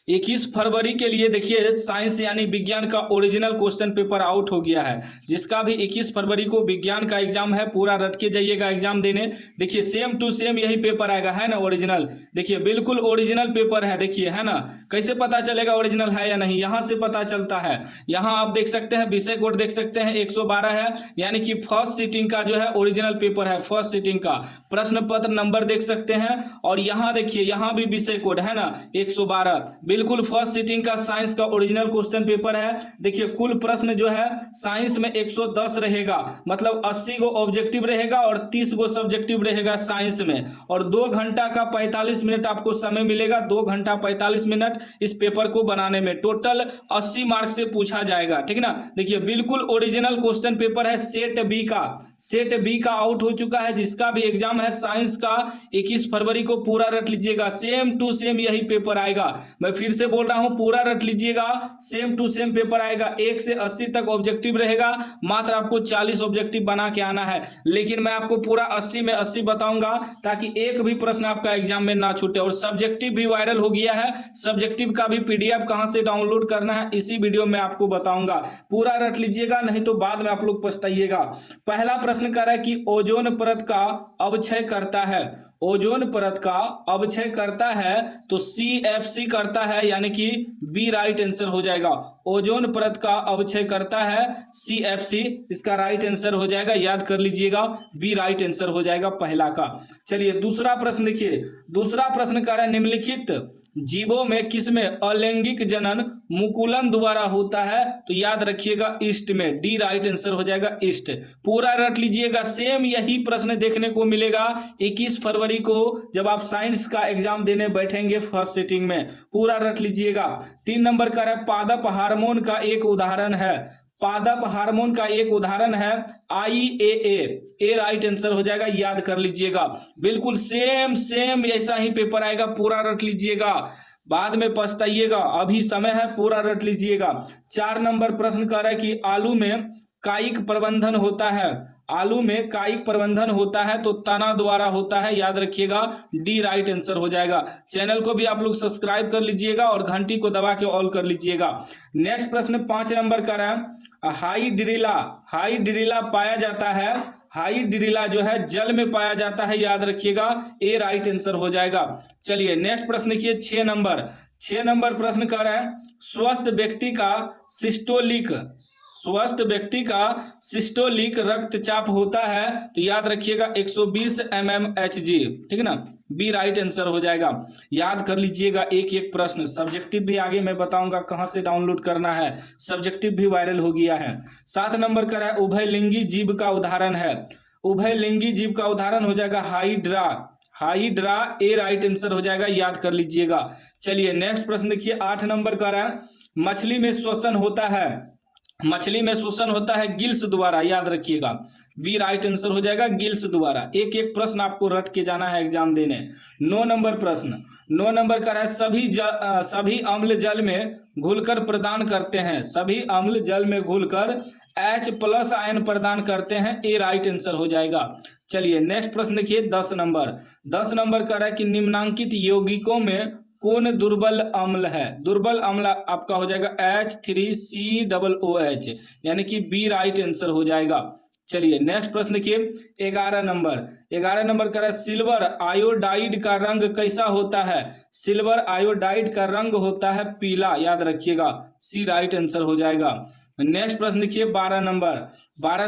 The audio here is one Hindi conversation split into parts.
21 फरवरी के लिए देखिए साइंस यानी विज्ञान का ओरिजिनल क्वेश्चन पेपर आउट हो गया है। जिसका भी 21 फरवरी को विज्ञान का एग्जाम है, पूरा रट के जाइएगा एग्जाम देने। देखिए सेम टू सेम यही पेपर आएगा, है ना ओरिजिनल। देखिए बिल्कुल ओरिजिनल पेपर है, देखिए है ना। कैसे पता चलेगा ओरिजिनल है या नहीं, यहाँ से पता चलता है। यहाँ आप देख सकते हैं विषय कोड देख सकते हैं 112 है, यानी कि फर्स्ट सीटिंग का जो है ओरिजिनल पेपर है, फर्स्ट सीटिंग का। प्रश्न पत्र नंबर देख सकते हैं, और यहाँ देखिए यहाँ भी विषय कोड है ना 112, बिल्कुल फर्स्ट सीटिंग का साइंस का ओरिजिनल क्वेश्चन पेपर है। देखिए कुल प्रश्न जो है साइंस में 110 रहेगा, मतलब 80 गो ऑब्जेक्टिव रहेगा और 30 गो सब्जेक्टिव रहेगा साइंस में। और 2 घंटा का 45 मिनट आपको समय मिलेगा, 2 घंटा 45 मिनट इस पेपर को बनाने में। टोटल 80 मार्क्स से पूछा जाएगा, ठीक ना। देखिए बिल्कुल ओरिजिनल क्वेश्चन पेपर है। सेट बी का आउट हो चुका है। जिसका भी एग्जाम है साइंस का 21 फरवरी को पूरा रट लीजिएगा, सेम टू सेम यही पेपर आएगा। मैं फिर से बोल रहा हूं, पूरा रट लीजिएगा, सेम टू सेम पेपर आएगा। 1 से 80 तक ऑब्जेक्टिव रहेगा, मात्र आपको 40 ऑब्जेक्टिव बना के आना है। लेकिन मैं आपको पूरा 80 में 80 बताऊंगा, ताकि एक भी प्रश्न आपका एग्जाम में ना छूटे। और सब्जेक्टिव भी वायरल हो गया है, सब्जेक्टिव का भी पीडीएफ कहां से डाउनलोड करना है इसी वीडियो में आपको बताऊंगा। पूरा रट लीजिएगा, नहीं तो बाद में आप लोग पछताइएगा। पहला प्रश्न कर रहा है कि ओजोन परत का अवक्षय करता है। ओजोन परत का अवक्षय करता है तो CFC करता है, यानी कि बी राइट आंसर हो जाएगा। ओजोन परत का अवक्षय करता है CFC, इसका राइट आंसर हो जाएगा, याद कर लीजिएगा, बी राइट आंसर हो जाएगा पहला का। चलिए दूसरा प्रश्न देखिए। दूसरा प्रश्न कह रहा है निम्नलिखित जीवों में किसमें अलैंगिक जनन मुकुलन द्वारा होता है, तो याद रखिएगा ईस्ट में, डी राइट आंसर हो जाएगा ईस्ट। पूरा रट लीजिएगा, सेम यही प्रश्न देखने को मिलेगा 21 फरवरी को जब आप साइंस का एग्जाम देने बैठेंगे फर्स्ट सीटिंग में। पूरा रट लीजिएगा। 3 नंबर का है पादप हार्मोन का एक उदाहरण है। पादप हार्मोन का एक उदाहरण है IAA, ए राइट आंसर हो जाएगा, याद कर लीजिएगा। बिल्कुल सेम ऐसा ही पेपर आएगा, पूरा रट लीजिएगा, बाद में पछताइएगा, अभी समय है, पूरा रट लीजिएगा। 4 नंबर प्रश्न कर रहा है कि आलू में कायिक प्रबंधन होता है। आलू में कायिक प्रबंधन होता है तो तना द्वारा होता है, याद रखिएगा, डी राइट आंसर हो जाएगा। चैनल को भी आप लोग सब्सक्राइब कर लीजिएगा और घंटी को दबा के ऑल कर लीजिएगा। नेक्स्ट प्रश्न 5 नंबर का है हाइड्रिला पाया जाता है। हाइड्रिला जो है जल में पाया जाता है, याद रखिएगा, ए राइट आंसर हो जाएगा। चलिए नेक्स्ट प्रश्न देखिए 6 नंबर प्रश्न कर रहा है स्वस्थ व्यक्ति का सिस्टोलिक रक्तचाप होता है, तो याद रखिएगा 120 mmHg, ठीक है ना, बी राइट आंसर हो जाएगा। याद कर लीजिएगा एक एक प्रश्न। सब्जेक्टिव भी आगे मैं बताऊंगा कहां से डाउनलोड करना है, सब्जेक्टिव भी वायरल हो गया है। 7 नंबर का है उभयलिंगी जीव का उदाहरण है। उभयलिंगी जीव का उदाहरण हो जाएगा हाइड्रा, ए राइट आंसर हो जाएगा, याद कर लीजिएगा। चलिए नेक्स्ट प्रश्न देखिए 8 नंबर का है मछली में श्वसन होता है गिल्स द्वारा, याद रखिएगा, बी राइट आंसर हो जाएगा, गिल्स द्वारा। एक एक प्रश्न आपको रट के जाना है एग्जाम देने। 9 नंबर का है सभी अम्ल जल में घुलकर प्रदान करते हैं। सभी अम्ल जल में घुलकर H+ आयन प्रदान करते हैं, ए राइट आंसर हो जाएगा। चलिए नेक्स्ट प्रश्न देखिए 10 नंबर का है कि निम्नांकित यौगिकों में कौन दुर्बल अम्ल है। दुर्बल अम्ल आपका हो जाएगा H3COOH, यानी कि बी राइट आंसर हो जाएगा। चलिए नेक्स्ट प्रश्न देखिए 11 नंबर का है सिल्वर आयोडाइड का रंग कैसा होता है। सिल्वर आयोडाइड का रंग होता है पीला, याद रखिएगा, सी राइट आंसर हो जाएगा। नेक्स्ट प्रश्न देखिए 12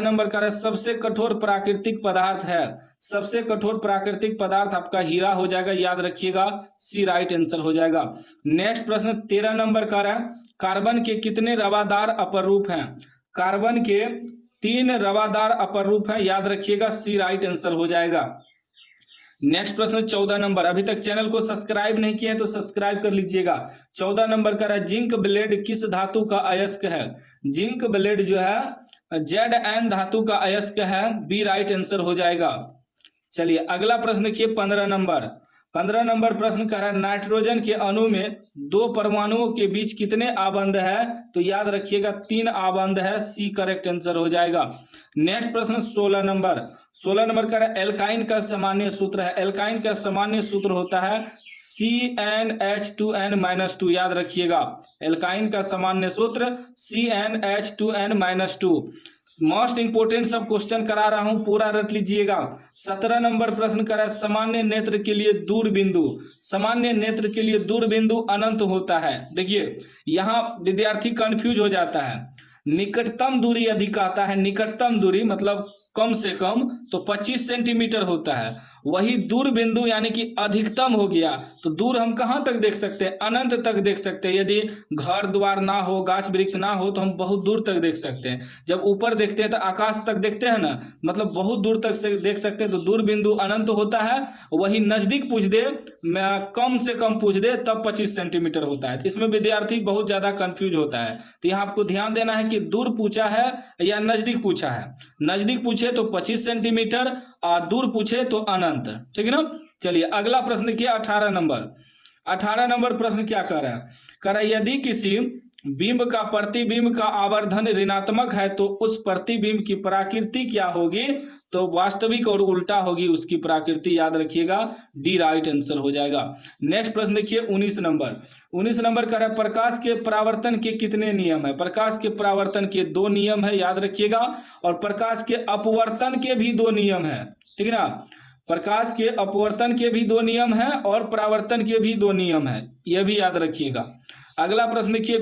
नंबर का सबसे कठोर प्राकृतिक पदार्थ है। सबसे कठोर प्राकृतिक पदार्थ आपका हीरा हो जाएगा, याद रखिएगा, सी राइट आंसर हो जाएगा। नेक्स्ट प्रश्न 13 नंबर का है कार्बन के कितने रवादार अपर रूप हैं। कार्बन के 3 रवादार अपर रूप हैं, याद रखिएगा, सी राइट आंसर हो जाएगा। नेक्स्ट प्रश्न 14 नंबर, अभी तक चैनल को सब्सक्राइब नहीं किए तो सब्सक्राइब कर लीजिएगा। 14 नंबर का है जिंक ब्लेड किस धातु का अयस्क है। जिंक ब्लेड जो है Zn धातु का अयस्क है, बी राइट आंसर हो जाएगा। चलिए अगला प्रश्न देखिए 15 15 नंबर प्रश्न कह रहा है नाइट्रोजन के अणु में 2 परमाणुओं के बीच कितने आबंध है? तो याद रखिएगा 3 आबंध है, सी करेक्ट आंसर हो जाएगा। नेक्स्ट प्रश्न 16 नंबर कह रहा है एल्काइन का सामान्य सूत्र है। एल्काइन का सामान्य सूत्र होता है CnH2n-2, याद रखिएगा। एल्काइन का सामान्य सूत्र CnH2n-2। मोस्ट इंपोर्टेंट सब क्वेश्चन करा रहा हूं, पूरा रट लीजिएगा। 17 नंबर प्रश्न करा सामान्य नेत्र के लिए दूरबिंदु। सामान्य नेत्र के लिए दूरबिंदु अनंत होता है। देखिए यहाँ विद्यार्थी कंफ्यूज हो जाता है। निकटतम दूरी यदि कहता है, निकटतम दूरी मतलब कम से कम, तो 25 सेंटीमीटर होता है। वही दूर बिंदु यानी कि अधिकतम हो गया, तो दूर हम कहाँ तक देख सकते हैं? अनंत तक देख सकते हैं। यदि घर द्वार ना हो, गाछ वृक्ष ना हो, तो हम बहुत दूर तक देख सकते हैं। जब ऊपर देखते हैं तो आकाश तक देखते हैं ना, मतलब बहुत दूर तक से देख सकते हैं। तो दूर बिंदु अनंत होता है। वही नजदीक पूछ दे, कम से कम पूछ दे, तब 25 सेंटीमीटर होता है। इसमें विद्यार्थी बहुत ज्यादा कंफ्यूज होता है। तो यहाँ आपको ध्यान देना है कि दूर पूछा है या नजदीक पूछा है। नजदीक पूछे तो 25 सेंटीमीटर और दूर पूछे तो अनंत। ठीक है ना। चलिए अगला प्रश्न क्या, 18 नंबर प्रश्न क्या कर रहा है? कह रहा है यदि किसी बिंब का प्रतिबिंब का आवर्धन ऋणात्मक है तो उस प्रतिबिंब की प्रकृति क्या होगी? तो वास्तविक और उल्टा होगी उसकी प्रकृति, याद रखिएगा। डी राइट आंसर हो जाएगा। नेक्स्ट प्रश्न देखिए 19 नंबर कह रहा है प्रकाश के परावर्तन के कितने नियम है? प्रकाश के परावर्तन के 2 नियम है, याद रखिएगा। और प्रकाश के अपवर्तन के भी 2 नियम है, ठीक है ना। प्रकाश के अपवर्तन के भी 2 नियम है और परावर्तन के भी 2 नियम है, यह भी याद रखिएगा। अगला प्रश्न देखिए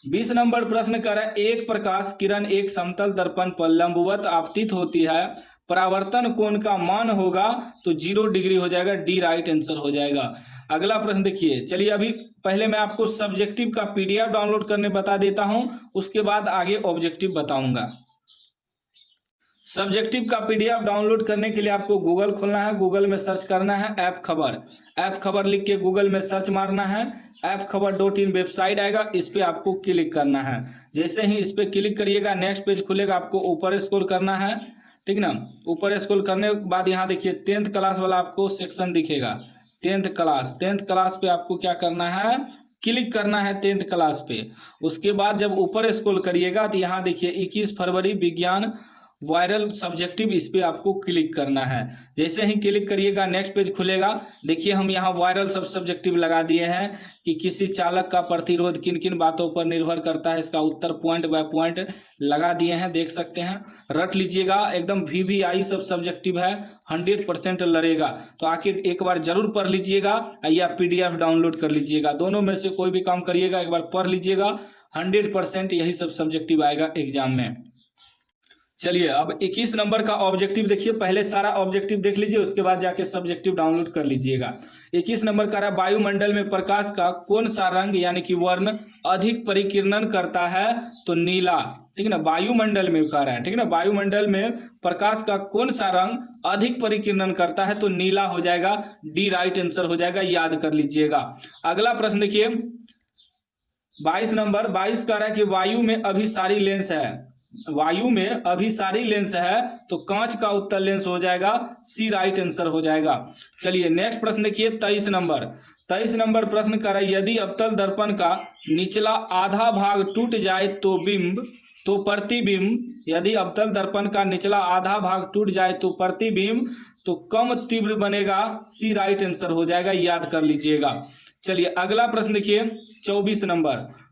20 नंबर प्रश्न कर रहा है एक प्रकाश किरण एक समतल दर्पण पर लंबवत आपतित होती है, परावर्तन कोण का मान होगा तो 0 डिग्री हो जाएगा। डी राइट आंसर हो जाएगा। अगला प्रश्न देखिए, चलिए अभी पहले मैं आपको सब्जेक्टिव का PDF डाउनलोड करने बता देता हूं, उसके बाद आगे ऑब्जेक्टिव बताऊंगा। सब्जेक्टिव का PDF डाउनलोड करने के लिए आपको गूगल खोलना है, गूगल में सर्च करना है ऐप खबर लिख के गूगल में सर्च मारना है। appkhabar.in वेबसाइट आएगा, इस पे आपको क्लिक करना है। जैसे ही इस पे क्लिक करिएगा नेक्स्ट पेज खुलेगा, आपको ऊपर स्क्रॉल करना है, ठीक ना। ऊपर स्क्रॉल करने के बाद यहाँ देखिए 10th क्लास वाला आपको सेक्शन दिखेगा। 10th क्लास पे आपको क्या करना है? क्लिक करना है 10th क्लास पे। उसके बाद जब ऊपर स्क्रॉल करिएगा तो यहाँ देखिए 21 फरवरी विज्ञान वायरल सब्जेक्टिव, इस पे आपको क्लिक करना है। जैसे ही क्लिक करिएगा नेक्स्ट पेज खुलेगा। देखिए हम यहाँ वायरल सब सब्जेक्टिव लगा दिए हैं कि किसी चालक का प्रतिरोध किन किन बातों पर निर्भर करता है, इसका उत्तर पॉइंट बाय पॉइंट लगा दिए हैं, देख सकते हैं। रट लीजिएगा, एकदम VVI सब सब्जेक्टिव है, 100% लड़ेगा। तो आखिर एक बार जरूर पढ़ लीजिएगा या PDF डाउनलोड कर लीजिएगा। दोनों में से कोई भी काम करिएगा, एक बार पढ़ लीजिएगा, 100% यही सब सब्जेक्टिव आएगा एग्जाम में। चलिए अब 21 नंबर का ऑब्जेक्टिव देखिए। पहले सारा ऑब्जेक्टिव देख लीजिए, उसके बाद जाके सब्जेक्टिव डाउनलोड कर लीजिएगा। 21 नंबर का रहा वायुमंडल में प्रकाश का कौन सा रंग यानी कि वर्ण अधिक परिकिरणन करता है? तो नीला, ठीक है ना। वायुमंडल में कह रहा है, ठीक है ना। वायुमंडल में प्रकाश का कौन सा रंग अधिक परिकिरणन करता है? तो नीला हो जाएगा। डी राइट आंसर हो जाएगा, याद कर लीजिएगा। अगला प्रश्न देखिए 22 नंबर कह रहा है कि वायु में अभिसारी लेंस है, तो कांच का उत्तर लेंस हो जाएगा। सी राइट आंसर हो जाएगा। चलिए नेक्स्ट प्रश्न देखिए 23 नंबर प्रश्न कर रहा है यदि अवतल दर्पण का निचला आधा भाग टूट जाए तो प्रतिबिंब, यदि अवतल दर्पण का निचला आधा भाग टूट जाए तो प्रतिबिंब तो कम तीव्र बनेगा। सी राइट आंसर हो जाएगा, याद कर लीजिएगा। चलिए अगला प्रश्न देखिए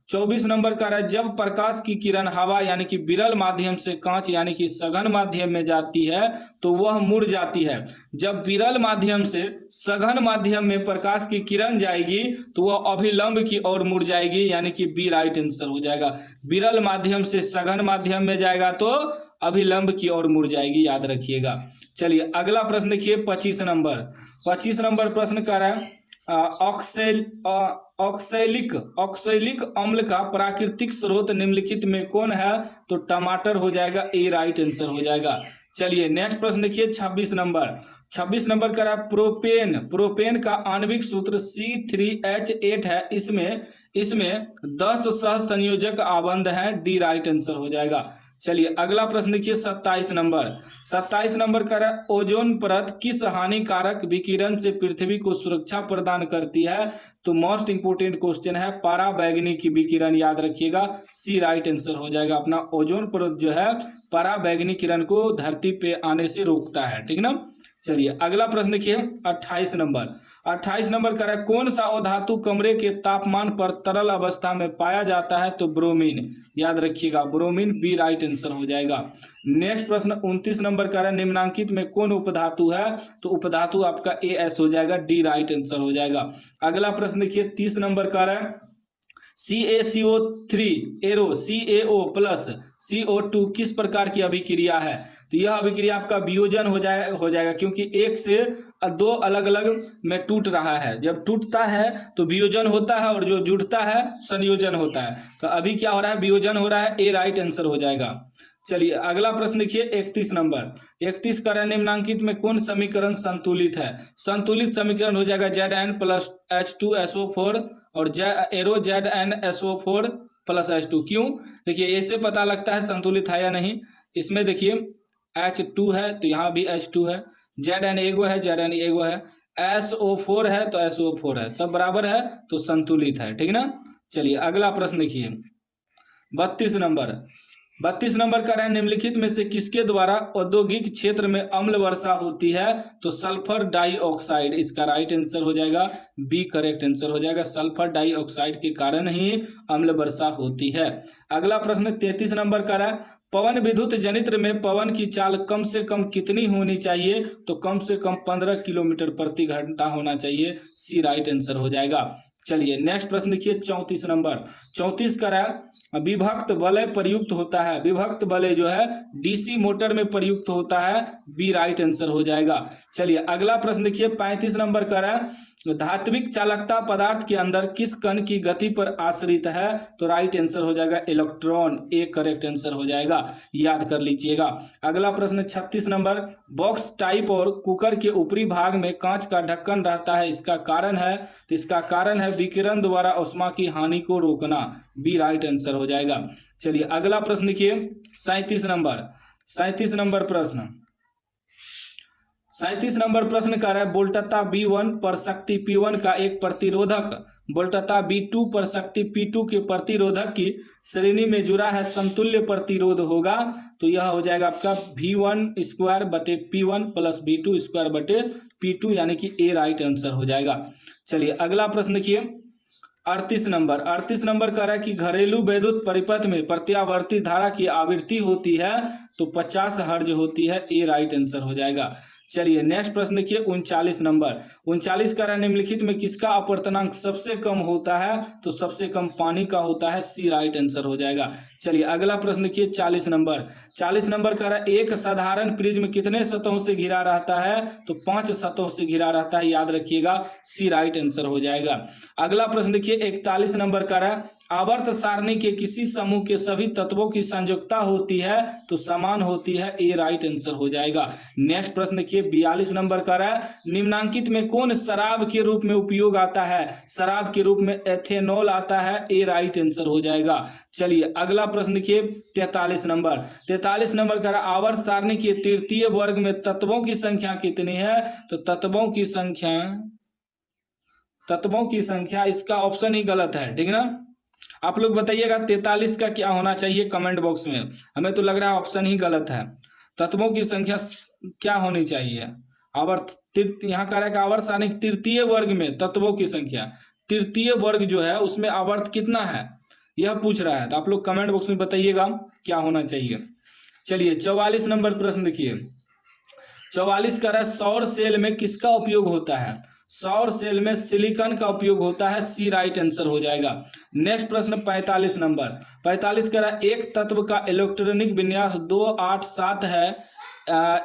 24 नंबर का है जब प्रकाश की किरण हवा यानी कि विरल माध्यम से कांच यानी कि सघन माध्यम में जाती है तो वह मुड़ जाती है। जब विरल माध्यम से सघन माध्यम में प्रकाश की किरण जाएगी तो वह अभिलंब की ओर मुड़ जाएगी, यानी कि बी राइट आंसर हो जाएगा। विरल माध्यम से सघन माध्यम में जाएगा तो अभिलंब की ओर मुड़ जाएगी, याद रखिएगा। चलिए अगला प्रश्न देखिए 25 नंबर प्रश्न कर रहा है ऑक्सैलिक अम्ल का प्राकृतिक स्रोत निम्नलिखित में कौन है? तो टमाटर हो जाएगा। ए राइट आंसर हो जाएगा। चलिए नेक्स्ट प्रश्न देखिए 26 नंबर का है प्रोपेन का आणविक सूत्र C3H8 है। इसमें 10 सह संयोजक आबंध है। डी राइट आंसर हो जाएगा। चलिए अगला प्रश्न देखिए 27 नंबर। 27 नंबर का है ओजोन परत किस हानिकारक विकिरण से पृथ्वी को सुरक्षा प्रदान करती है? तो मोस्ट इंपोर्टेंट क्वेश्चन है, पराबैंगनी की विकिरण, याद रखिएगा, सी राइट आंसर हो जाएगा अपना। ओजोन परत जो है पराबैंगनी किरण को धरती पे आने से रोकता है, ठीक ना। चलिए अगला प्रश्न देखिए 28 नंबर। 28 नंबर का है कौन सा अधातु कमरे के तापमान पर तरल अवस्था में पाया जाता है? तो ब्रोमीन, याद रखिएगा ब्रोमीन, बी राइट आंसर हो जाएगा। नेक्स्ट प्रश्न 29 नंबर का है निम्नांकित में कौन उपधातु है? तो उपधातु आपका AS हो जाएगा, डी राइट आंसर हो जाएगा। अगला प्रश्न देखिए 30 नंबर का है CaCO3 arrow CaO plus CO2 किस प्रकार की अभिक्रिया है? तो यह अभिक्रिया आपका वियोजन हो जाएगा क्योंकि एक से दो अलग अलग में टूट रहा है। जब टूटता है तो वियोजन होता है और जो जुड़ता है संयोजन होता है। तो अभी क्या हो रहा है? वियोजन हो रहा है, ए राइट आंसर हो जाएगा। चलिए अगला प्रश्न देखिए 31 नंबर। 31 का निम्नांकित में कौन समीकरण संतुलित है? संतुलित समीकरण हो जाएगा Zn प्लस H2SO4 और एरो ZnSO4 प्लस H2। क्यों? देखिए ऐसे पता लगता है संतुलित है या नहीं। इसमें देखिए H2 है तो यहाँ भी H2 है, Zn एगो है, Zn एगो है, SO4 है तो SO4 है, सब बराबर है तो संतुलित है, ठीक ना। चलिए अगला प्रश्न देखिए 32 नंबर। 32 नंबर का है निम्नलिखित में से किसके द्वारा औद्योगिक क्षेत्र में अम्ल वर्षा होती है? तो सल्फर डाइऑक्साइड, इसका राइट आंसर हो जाएगा, बी करेक्ट आंसर हो जाएगा। सल्फर डाइऑक्साइड के कारण ही अम्ल वर्षा होती है। अगला प्रश्न 33 नंबर का है पवन विद्युत जनित्र में पवन की चाल कम से कम कितनी होनी चाहिए? तो कम से कम 15 किलोमीटर प्रति घंटा होना चाहिए, सी राइट आंसर हो जाएगा। चलिए नेक्स्ट प्रश्न देखिए 34 नंबर। 34 का है विभक्त वलय प्रयुक्त होता है, विभक्त वलय जो है डीसी मोटर में प्रयुक्त होता है, बी राइट आंसर हो जाएगा। चलिए अगला प्रश्न देखिए 35 नंबर का है धात्विक चालकता पदार्थ के अंदर किस कण की गति पर आश्रित है? तो राइट आंसर हो जाएगा इलेक्ट्रॉन, ए करेक्ट आंसर हो जाएगा, याद कर लीजिएगा। अगला प्रश्न 36 नंबर बॉक्स टाइप और कुकर के ऊपरी भाग में कांच का ढक्कन रहता है, इसका कारण है? तो इसका कारण है विकिरण द्वारा ऊष्मा की हानि को रोकना, बी राइट आंसर हो जाएगा। चलिए अगला प्रश्न देखिए 37 नंबर। 37 नंबर प्रश्न 37 नंबर प्रश्न का है वोल्टता V1 पर शक्ति P1 का एक प्रतिरोधक वोल्टता V2 पर शक्ति P2 के प्रतिरोधक की श्रेणी में जुड़ा है, समतुल्य प्रतिरोध होगा। तो यह हो जाएगा आपका V1 स्क्वायर बटे P1 प्लस V2 स्क्वायर बटे P2, यानी कि ए राइट आंसर हो जाएगा। चलिए अगला प्रश्न देखिए 38 नंबर। 38 नंबर कह रहा है कि घरेलू विद्युत परिपथ में प्रत्यावर्ती धारा की आवृत्ति होती है, तो 50 हर्ज होती है, ए राइट आंसर हो जाएगा। चलिए नेक्स्ट प्रश्न देखिए 39 नंबर। 39 का निम्नलिखित में किसका अपवर्तनांक सबसे कम होता है? तो सबसे कम पानी का होता है, सी राइट आंसर हो जाएगा। चलिए अगला प्रश्न देखिए 40 नंबर। 40 नंबर का एक साधारण प्रिज्म कितने सतहों से घिरा रहता है? तो 5 सतहों से घिरा रहता है, याद रखिएगा, सी राइट आंसर हो जाएगा। अगला प्रश्न देखिए 41 नंबर का आवर्त सारणी के किसी समूह के सभी तत्वों की संयोजकता होती है, तो समान होती है, ए राइट आंसर हो जाएगा। नेक्स्ट प्रश्न देखिए 42 नंबर का निम्नांकित में कौन शराब के रूप में उपयोग आता है? शराब के रूप में एथेनॉल आता है, ए राइट आंसर हो जाएगा। चलिए अगला प्रश्न देखिए 43 नंबर। 43 नंबर का आवर्त सारणी के तृतीय वर्ग में तत्वों की संख्या कितनी है? तो तत्वों की संख्या इसका ऑप्शन ही गलत है, ठीक ना। आप लोग बताइएगा 43 का क्या होना चाहिए कमेंट बॉक्स में। हमें तो लग रहा है ऑप्शन ही गलत है। तत्वों की संख्या क्या होनी चाहिए? आवर्त यहाँ कह रहा है कि आवर्त सारणी तृतीय वर्ग में तत्वों की संख्या, तृतीय वर्ग जो है उसमें आवर्त कितना है, यह पूछ रहा है। तो आप लोग कमेंट बॉक्स में बताइएगा क्या होना चाहिए। चलिए 44 नंबर प्रश्न देखिए। 44 का है सौर सेल में किसका उपयोग होता है? सौर सेल में सिलिकॉन का उपयोग होता है, सी राइट आंसर हो जाएगा। नेक्स्ट प्रश्न 45 नंबर। 45 का एक तत्व का इलेक्ट्रॉनिक विन्यास 287 है,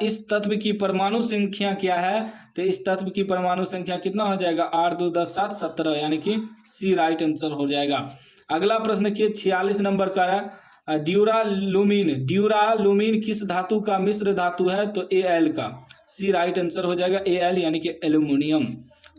इस तत्व की परमाणु संख्या क्या है? तो इस तत्व की परमाणु संख्या कितना हो जाएगा? 8 2 10 7 17, यानी कि सी राइट आंसर हो जाएगा। अगला प्रश्न देखिए 46 नंबर का है ड्यूरालुमीन किस धातु का मिश्र धातु है? तो Al का, सी राइट आंसर हो जाएगा, Al यानी कि एल्यूमिनियम।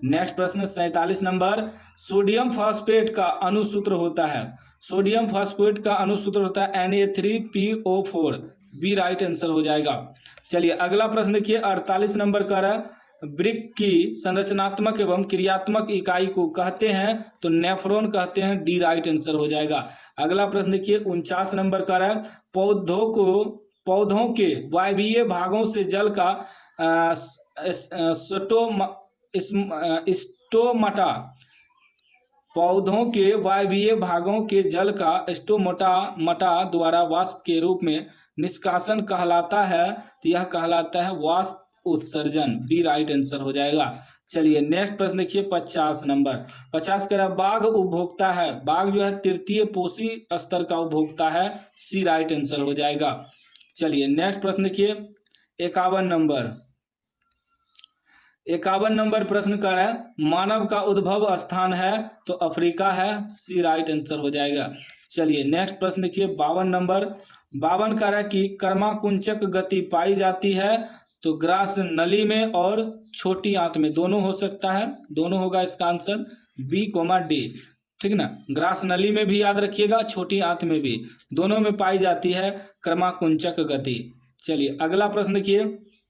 नेक्स्ट प्रश्न 47 नंबर, सोडियम फॉस्फेट का अणुसूत्र होता है, सोडियम फॉस्फेट का अणुसूत्र होता है Na3PO4, बी राइट आंसर हो जाएगा। चलिए अगला प्रश्न देखिए 48 नंबर का रहा, वृक्क की संरचनात्मक एवं क्रियात्मक इकाई को कहते हैं तो नेफ्रॉन कहते हैं, डी राइट आंसर हो जाएगा। अगला प्रश्न देखिए 49 नंबर का रहा, पौधों के वायवीय भागों से जल का स्टोमाटा, पौधों के वायवीय भागों के जल का स्टोमाटा द्वारा वाष्प के रूप में निष्कासन कहलाता है, तो यह कहलाता है वाष्प उत्सर्जन, बी राइट आंसर हो जाएगा। चलिए नेक्स्ट प्रश्न देखिए 50 नंबर, 50 कह रहा बाघ उपभोक्ता है, बाघ जो है तृतीय पोषी स्तर का उपभोक्ता है, सी राइट आंसर हो जाएगा। चलिए नेक्स्ट प्रश्न देखिए 51 नंबर, 51 नंबर प्रश्न का है मानव का उद्भव स्थान है तो अफ्रीका है, सी राइट आंसर हो जाएगा। चलिए नेक्स्ट प्रश्न देखिए 52 नंबर, 52 का है कि कर्माकुंचक गति पाई जाती है तो ग्रास नली में और छोटी आंत में, दोनों हो सकता है, दोनों होगा इसका आंसर, बी डी, ठीक ना। ग्रास नली में भी याद रखिएगा, छोटी आंत में भी, दोनों में पाई जाती है कर्माकुंचक गति। चलिए अगला प्रश्न देखिए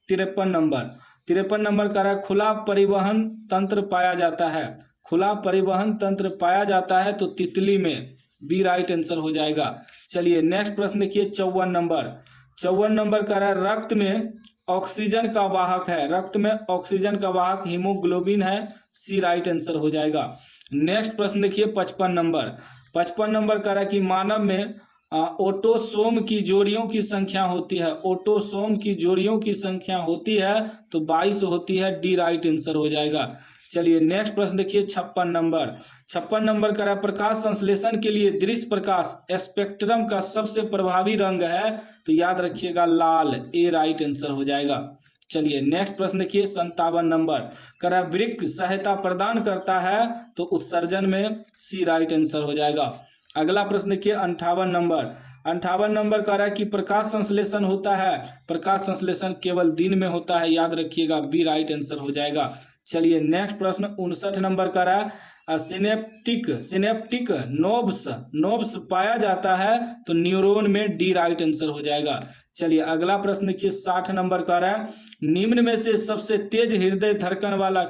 53 नंबर, 53 नंबर का रहा खुला परिवहन तंत्र पाया जाता है, खुला परिवहन तंत्र पाया जाता है तो तितली में, बी राइट आंसर हो जाएगा। चलिए नेक्स्ट प्रश्न देखिए 54 नंबर, 54 नंबर का रहा रक्त में ऑक्सीजन का वाहक है, रक्त में ऑक्सीजन का वाहक हीमोग्लोबिन है, सी राइट आंसर हो जाएगा। नेक्स्ट प्रश्न देखिए 55 नंबर, 55 नंबर का रहा कि मानव में ऑटोसोम की जोड़ियों की संख्या होती है, ऑटोसोम की जोड़ियों की संख्या होती है तो 22 होती है, डी राइट आंसर हो जाएगा। चलिए नेक्स्ट प्रश्न देखिए 56 नंबर, 56 नंबर का प्रकाश संश्लेषण के लिए दृश्य प्रकाश स्पेक्ट्रम का सबसे प्रभावी रंग है तो याद रखिएगा लाल, ए राइट आंसर हो जाएगा। चलिए नेक्स्ट प्रश्न देखिए 57 नंबर का वृक्क सहायता प्रदान करता है तो उत्सर्जन में, सी राइट आंसर हो जाएगा। अगला प्रश्न देखिए 58 नंबर, 58 नंबर का रहा है कि प्रकाश संश्लेषण होता है, प्रकाश संश्लेषण केवल दिन में होता है, याद रखिएगा, बी राइट आंसर हो जाएगा। चलिए नेक्स्ट प्रश्न 59 नंबर का रहा है सिनेप्टिक नोब्स पाया जाता है तो न्यूरॉन में, डी राइट आंसर हो जाएगा। चलिए अगला प्रश्न देखिए 60 नंबर का रहा है निम्न में से सबसे तेज हृदय धड़कन वाला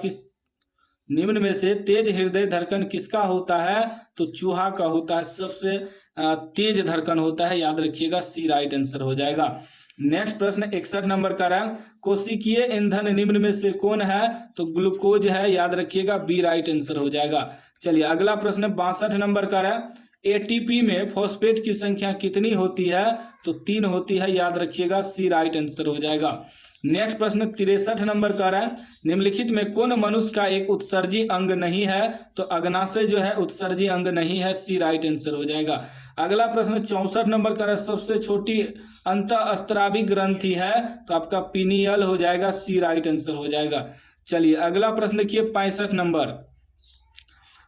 निम्न में से तेज हृदय धड़कन किसका होता है तो चूहा का होता है, सबसे तेज धड़कन होता है, याद रखिएगा, सी राइट आंसर हो जाएगा। नेक्स्ट प्रश्न 61 नंबर का रहा कोशिकीय ईंधन निम्न में से कौन है तो ग्लूकोज है, याद रखिएगा, बी राइट आंसर हो जाएगा। चलिए अगला प्रश्न 62 नंबर का रहा एटीपी में फॉस्फेट की संख्या कितनी होती है तो 3 होती है, याद रखिएगा, सी राइट आंसर हो जाएगा। नेक्स्ट प्रश्न 63 नंबर का रहा निम्नलिखित में कौन मनुष्य का एक उत्सर्जी अंग नहीं है तो अग्नाशय जो है उत्सर्जी अंग नहीं है, सी राइट आंसर हो जाएगा। अगला प्रश्न 64 नंबर का सबसे छोटी अंतःस्त्रावी ग्रंथि है तो आपका पीनियल हो जाएगा, सी राइट आंसर हो जाएगा। चलिए अगला प्रश्न देखिए 65 नंबर,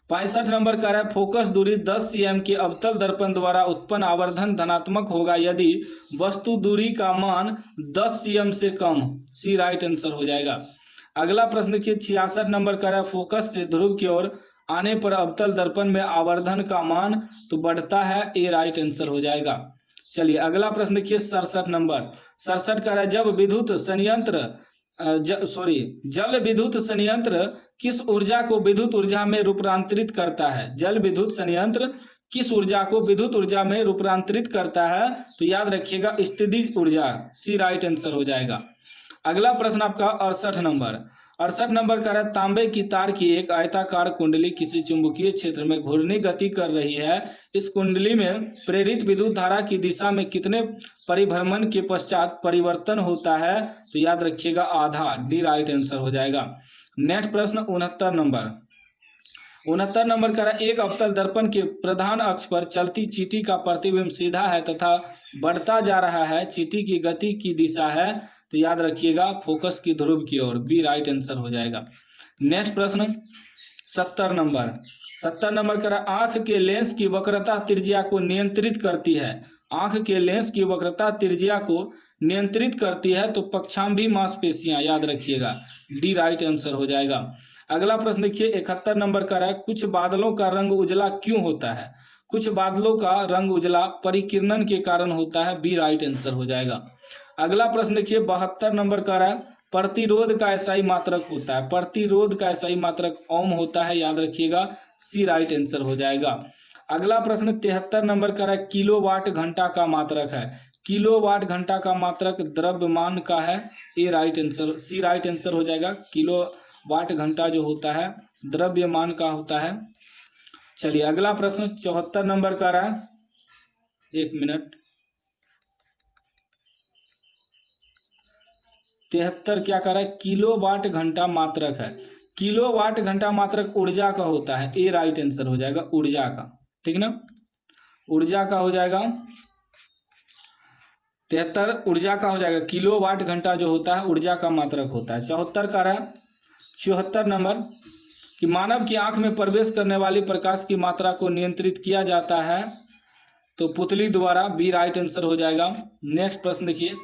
65 नंबर का है फोकस दूरी 10 cm के अवतल दर्पण द्वारा उत्पन्न आवर्धन धनात्मक होगा यदि वस्तु दूरी का मान 10 cm से कम, सी राइट आंसर हो जाएगा। अगला प्रश्न देखिए 66 नंबर का है फोकस से ध्रुव की ओर आने पर अवतल दर्पण में आवर्धन का मान तो बढ़ता है, ए राइट आंसर हो जाएगा। चलिए अगला प्रश्न देखिए 67 नंबर, 67 का है जब विद्युत संयंत्र जल विद्युत संयंत्र किस ऊर्जा को विद्युत ऊर्जा में रूपांतरित करता है, जल विद्युत संयंत्र किस ऊर्जा को विद्युत ऊर्जा में रूपांतरित करता है तो याद रखिएगा स्थितिज ऊर्जा, सी राइट आंसर हो जाएगा। अगला प्रश्न आपका 68 नंबर का है तांबे की तार की एक आयताकार कुंडली किसी चुंबकीय क्षेत्र में घूर्णी गति कर रही है, इस कुंडली में प्रेरित विद्युत धारा की दिशा में कितने परिभ्रमण के पश्चात परिवर्तन होता है तो याद रखिएगा आधा, डी राइट आंसर हो जाएगा। नेक्स्ट प्रश्न 69 नंबर का एक अवतल दर्पण के प्रधान अक्ष पर चलती चींटी का प्रतिबिंब सीधा है तथा बढ़ता जा रहा है, चींटी की गति की दिशा है तो याद रखिएगा फोकस की ध्रुव की ओर, बी राइट आंसर हो जाएगा। नेक्स्ट प्रश्न 70 नंबर का आंख के लेंस की वक्रता त्रिज्या को नियंत्रित करती है, आंख के लेंस की वक्रता त्रिज्या को नियंत्रित करती है तो पक्षांभी मांसपेशियां, याद रखिएगा, डी राइट आंसर हो जाएगा। अगला प्रश्न देखिए 71 नंबर का है, कुछ बादलों का रंग उजला क्यों होता है? कुछ बादलों का रंग उजला परिकिरणन के कारण होता है, बी राइट आंसर हो जाएगा। अगला प्रश्न देखिए 72 नंबर का है, प्रतिरोध का एसआई मात्रक होता है, प्रतिरोध का एसआई मात्रक ओम होता है, याद रखिएगा, सी राइट आंसर हो जाएगा। अगला प्रश्न 73 नंबर का है, किलोवाट घंटा का मात्रक है, किलोवाट घंटा का मात्रक द्रव्यमान का है, ए राइट आंसर, सी राइट आंसर हो जाएगा। किलोवाट घंटा जो होता है द्रव्यमान का होता है। चलिए अगला प्रश्न 74 नंबर का है, एक मिनट, 73 क्या कर रहा है, किलोवाट घंटा मात्रक है, किलोवाट घंटा मात्रक ऊर्जा का होता है, ए राइट आंसर हो जाएगा, ऊर्जा का, ठीक ना, ऊर्जा का हो जाएगा। 73 ऊर्जा का हो जाएगा, किलोवाट घंटा जो होता है ऊर्जा का मात्रक होता है। 74 का है, 74 नंबर कि मानव की आंख में प्रवेश करने वाली प्रकाश की मात्रा को नियंत्रित किया जाता है, तो पुतली द्वारा, बी राइट आंसर हो जाएगा। नेक्स्ट प्रश्न देखिए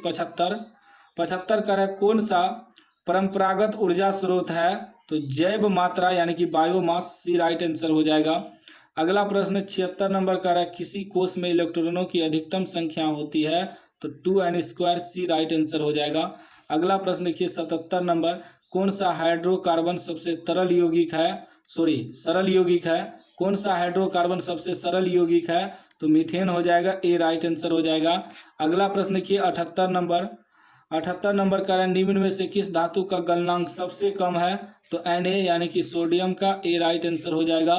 75 का है, कौन सा परंपरागत ऊर्जा स्रोत है, तो जैव मात्रा यानी कि बायोमास, सी राइट आंसर हो जाएगा। अगला प्रश्न 76 नंबर का है, किसी कोष में इलेक्ट्रॉनों की अधिकतम संख्या होती है, तो 2n², सी राइट आंसर हो जाएगा। अगला प्रश्न देखिए 77 नंबर, कौन सा हाइड्रोकार्बन सबसे सरल यौगिक है, सरल यौगिक है, कौन सा हाइड्रोकार्बन सबसे सरल यौगिक है, तो मीथेन हो जाएगा, ए राइट आंसर हो जाएगा। अगला प्रश्न देखिए 78 नंबर का है, निम्न में से किस धातु का गलनांक सबसे कम है, तो Na यानी कि सोडियम का, ए राइट आंसर हो जाएगा।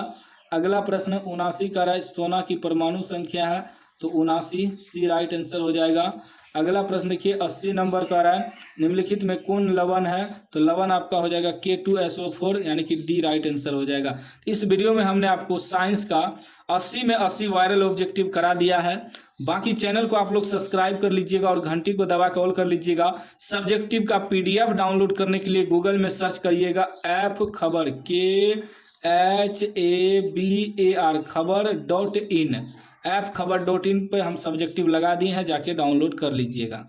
अगला प्रश्न 79 का है, सोना की परमाणु संख्या है, तो 79, सी राइट आंसर हो जाएगा। अगला प्रश्न देखिए 80 नंबर का है, निम्नलिखित में कौन लवण है, तो लवण आपका हो जाएगा K2SO4 यानी कि डी राइट आंसर हो जाएगा। इस वीडियो में हमने आपको साइंस का 80 में 80 वायरल ऑब्जेक्टिव करा दिया है। बाकी चैनल को आप लोग सब्सक्राइब कर लीजिएगा और घंटी को दबा के ऑल कर लीजिएगा। सब्जेक्टिव का PDF डाउनलोड करने के लिए गूगल में सर्च करिएगा ऐप खबर, KHABAR खबर.in, ऐप खबर.in पे हम सब्जेक्टिव लगा दिए हैं, जाके डाउनलोड कर लीजिएगा।